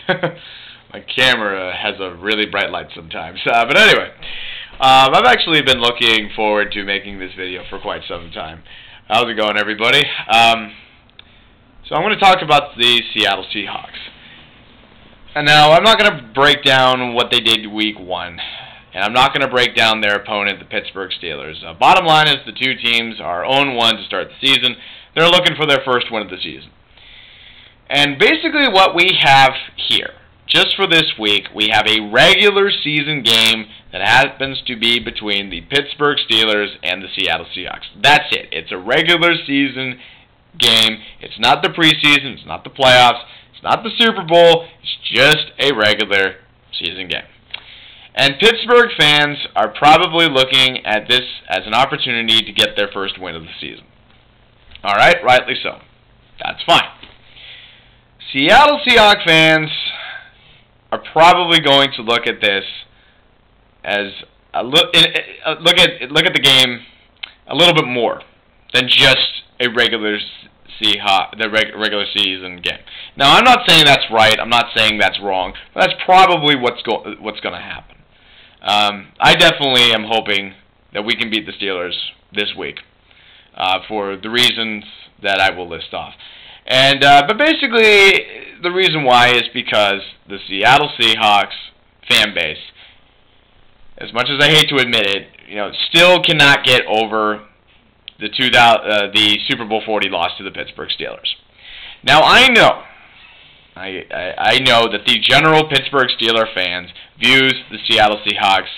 My camera has a really bright light sometimes. But anyway, I've actually been looking forward to making this video for quite some time. How's it going, everybody? So I'm going to talk about the Seattle Seahawks. And now, I'm not going to break down what they did week 1. And I'm not going to break down their opponent, the Pittsburgh Steelers. Bottom line is the two teams are 0-1 to start the season. They're looking for their first win of the season. And basically what we have here, just for this week, we have a regular season game that happens to be between the Pittsburgh Steelers and the Seattle Seahawks. That's it. It's a regular season game. It's not the preseason. It's not the playoffs. It's not the Super Bowl. It's just a regular season game. And Pittsburgh fans are probably looking at this as an opportunity to get their first win of the season. Alright, rightly so. That's fine. Seattle Seahawks fans are probably going to look at this as look at the game a little bit more than just a regular season game. Now, I'm not saying that's right. I'm not saying that's wrong. But that's probably what's going to happen. I definitely am hoping that we can beat the Steelers this week for the reasons that I will list off. And but basically, the reason why is because the Seattle Seahawks fan base, as much as I hate to admit it, still cannot get over the Super Bowl 40 loss to the Pittsburgh Steelers. Now, I know that the general Pittsburgh Steelers fans views the Seattle Seahawks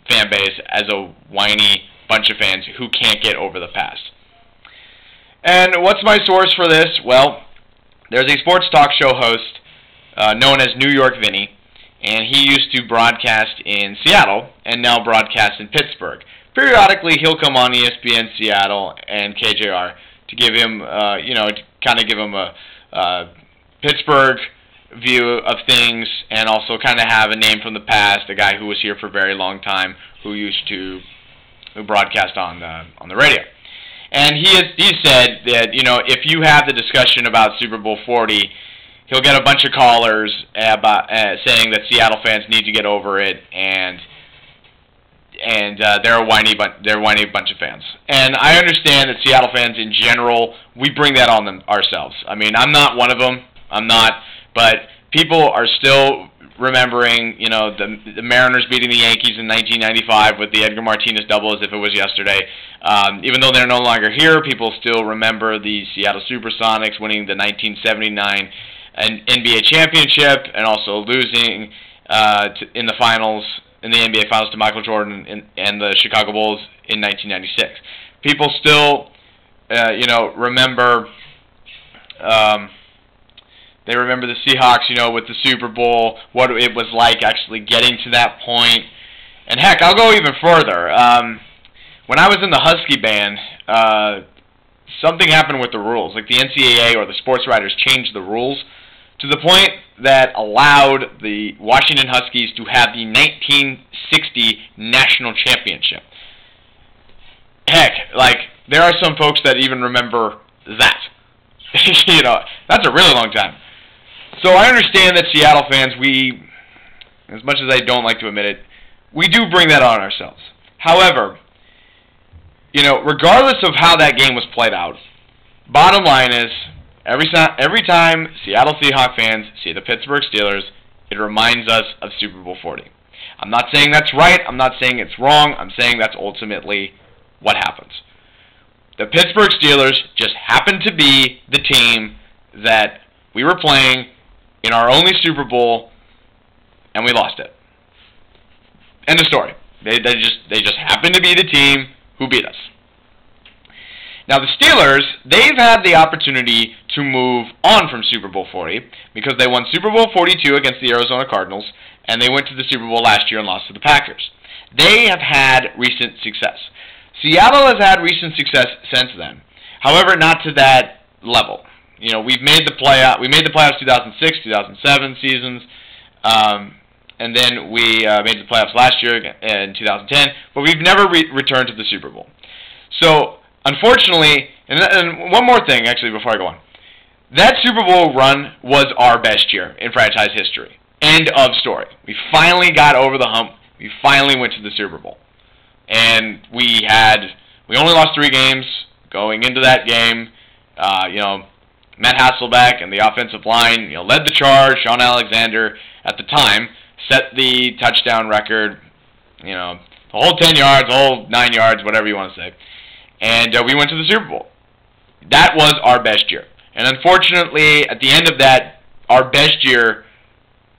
fan base as a whiny bunch of fans who can't get over the past. And what's my source for this? Well, there's a sports talk show host known as New York Vinny, and he used to broadcast in Seattle and now broadcasts in Pittsburgh. Periodically, he'll come on ESPN Seattle and KJR to give him, to kind of give him a Pittsburgh view of things, and also kind of have a name from the past, a guy who was here for a very long time, who used to broadcast on the radio. And he said that if you have the discussion about Super Bowl 40, he'll get a bunch of callers about saying that Seattle fans need to get over it, and they're a whiny bunch of fans. And I understand that Seattle fans in general, we bring that on them ourselves. I mean, I'm not one of them. I'm not. But people are still remembering, the Mariners beating the Yankees in 1995 with the Edgar Martinez double as if it was yesterday. Even though they're no longer here, people still remember the Seattle Supersonics winning the 1979 NBA championship and also losing in the finals, in the NBA Finals, to Michael Jordan and the Chicago Bulls in 1996. People still, remember. They remember the Seahawks, with the Super Bowl, what it was like actually getting to that point. And heck, I'll go even further. When I was in the Husky band, something happened with the rules. Like the NCAA or the sports writers changed the rules to the point that allowed the Washington Huskies to have the 1960 national championship. Heck, there are some folks that even remember that. That's a really long time. So I understand that Seattle fans, as much as I don't like to admit it, we do bring that on ourselves. However, regardless of how that game was played out, bottom line is, every time Seattle Seahawks fans see the Pittsburgh Steelers, it reminds us of Super Bowl 40. I'm not saying that's right. I'm not saying it's wrong. I'm saying that's ultimately what happens. The Pittsburgh Steelers just happened to be the team that we were playing in our only Super Bowl, and we lost it. End of story. They just happened to be the team who beat us. Now the Steelers, they've had the opportunity to move on from Super Bowl 40 because they won Super Bowl 42 against the Arizona Cardinals, and they went to the Super Bowl last year and lost to the Packers. They have had recent success. Seattle has had recent success since then. However, not to that level. We've made the playoff. We made the playoffs 2006, 2007 seasons, and then we made the playoffs last year in 2010. But we've never returned to the Super Bowl. So, unfortunately, and one more thing actually before I go on, that Super Bowl run was our best year in franchise history. End of story. We finally got over the hump. We finally went to the Super Bowl. And we only lost 3 games going into that game. Matt Hasselbeck and the offensive line, led the charge. Sean Alexander, at the time, set the touchdown record. The whole 10 yards, the whole 9 yards, whatever you want to say. And we went to the Super Bowl. That was our best year. And unfortunately, at the end of that, our best year,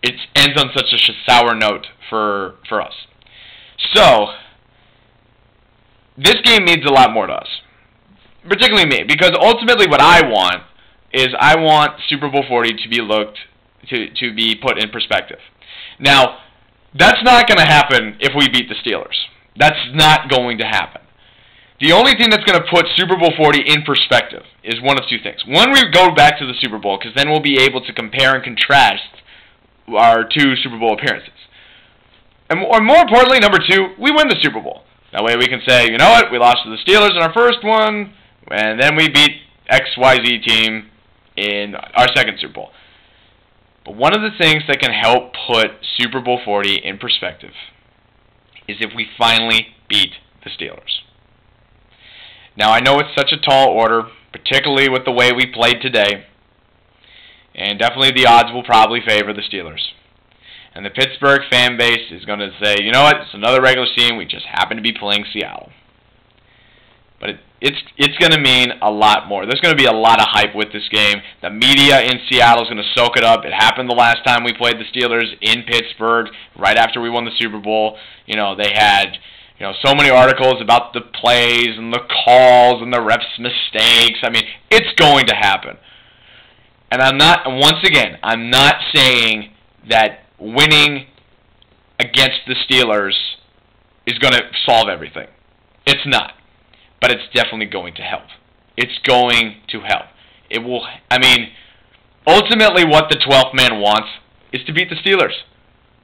it ends on such a sour note for us. So, this game means a lot more to us. Particularly me. Because ultimately what I want is I want Super Bowl 40 to be put in perspective. Now, that's not going to happen if we beat the Steelers. That's not going to happen. The only thing that's going to put Super Bowl 40 in perspective is one of 2 things. One, we go back to the Super Bowl, because then we'll be able to compare and contrast our 2 Super Bowl appearances. And more importantly, number 2, we win the Super Bowl. That way we can say, you know what, we lost to the Steelers in our first one, and then we beat XYZ team in our second Super Bowl. But one of the things that can help put Super Bowl 40 in perspective is if we finally beat the Steelers. Now, I know it's such a tall order, particularly with the way we played today, and definitely the odds will probably favor the Steelers. And the Pittsburgh fan base is going to say, you know what, it's another regular season, we just happen to be playing Seattle. But it's going to mean a lot more. There's going to be a lot of hype with this game. The media in Seattle is going to soak it up. It happened the last time we played the Steelers in Pittsburgh, right after we won the Super Bowl. They had so many articles about the plays and the calls and the refs' mistakes. I mean, it's going to happen. And I'm not saying that winning against the Steelers is going to solve everything. It's not. But it's definitely going to help. It's going to help. It will, ultimately what the 12th man wants is to beat the Steelers.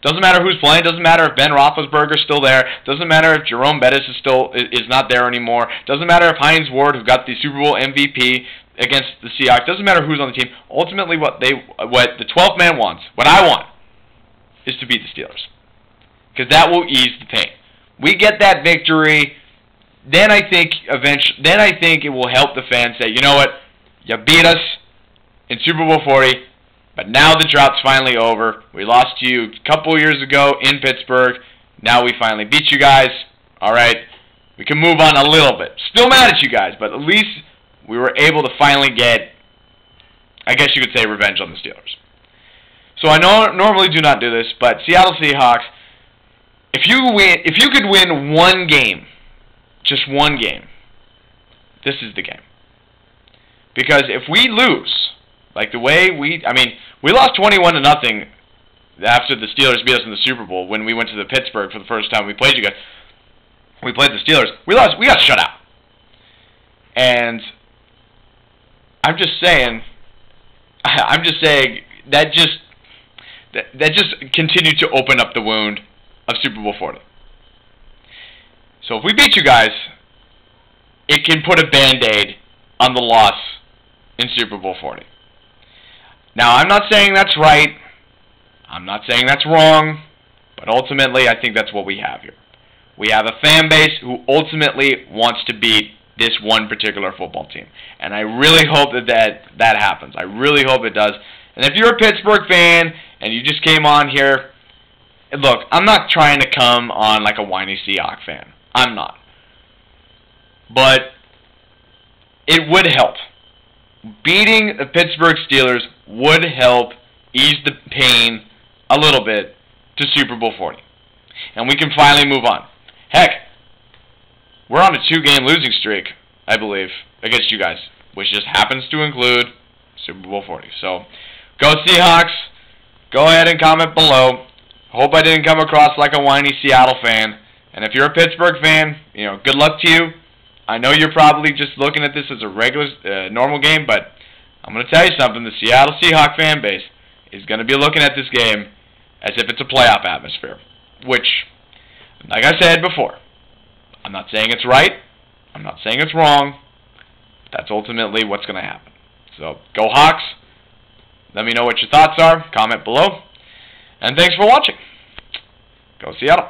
Doesn't matter who's playing. Doesn't matter if Ben Roethlisberger's still there. Doesn't matter if Jerome Bettis is not there anymore. Doesn't matter if Hines Ward, who got the Super Bowl MVP against the Seahawks, doesn't matter who's on the team. Ultimately, what the 12th man wants, what I want, is to beat the Steelers, because that will ease the pain. We get that victory, then I think it will help the fans say, you know what, you beat us in Super Bowl 40. But now the drought's finally over. We lost to you a couple years ago in Pittsburgh. Now we finally beat you guys. All right, we can move on a little bit. Still mad at you guys, but at least we were able to finally get, I guess you could say, revenge on the Steelers. So I normally do not do this, but Seattle Seahawks, if you could win one game, just one game, this is the game. Because if we lose, like the way we lost 21-0 after the Steelers beat us in the Super Bowl when we went to the Pittsburgh for the first time we played you guys. We played the Steelers. We got shut out. And I'm just saying that just continued to open up the wound of Super Bowl 40. So if we beat you guys, it can put a Band-Aid on the loss in Super Bowl 40. Now, I'm not saying that's right. I'm not saying that's wrong. But ultimately, I think that's what we have here. We have a fan base who ultimately wants to beat this one particular football team. And I really hope that happens. I really hope it does. And if you're a Pittsburgh fan and you just came on here, look, I'm not trying to come on like a whiny Seahawks fan. I'm not. But it would help. Beating the Pittsburgh Steelers would help ease the pain a little bit to Super Bowl 40. And we can finally move on. Heck, we're on a 2-game losing streak, I believe, against you guys, which just happens to include Super Bowl 40. So, go Seahawks. Go ahead and comment below. Hope I didn't come across like a whiny Seattle fan. And if you're a Pittsburgh fan, good luck to you. I know you're probably just looking at this as a regular, normal game, but I'm going to tell you something. The Seattle Seahawks fan base is going to be looking at this game as if it's a playoff atmosphere, which, like I said before, I'm not saying it's right. I'm not saying it's wrong. That's ultimately what's going to happen. So, go Hawks. Let me know what your thoughts are. Comment below. And thanks for watching. Go Seattle.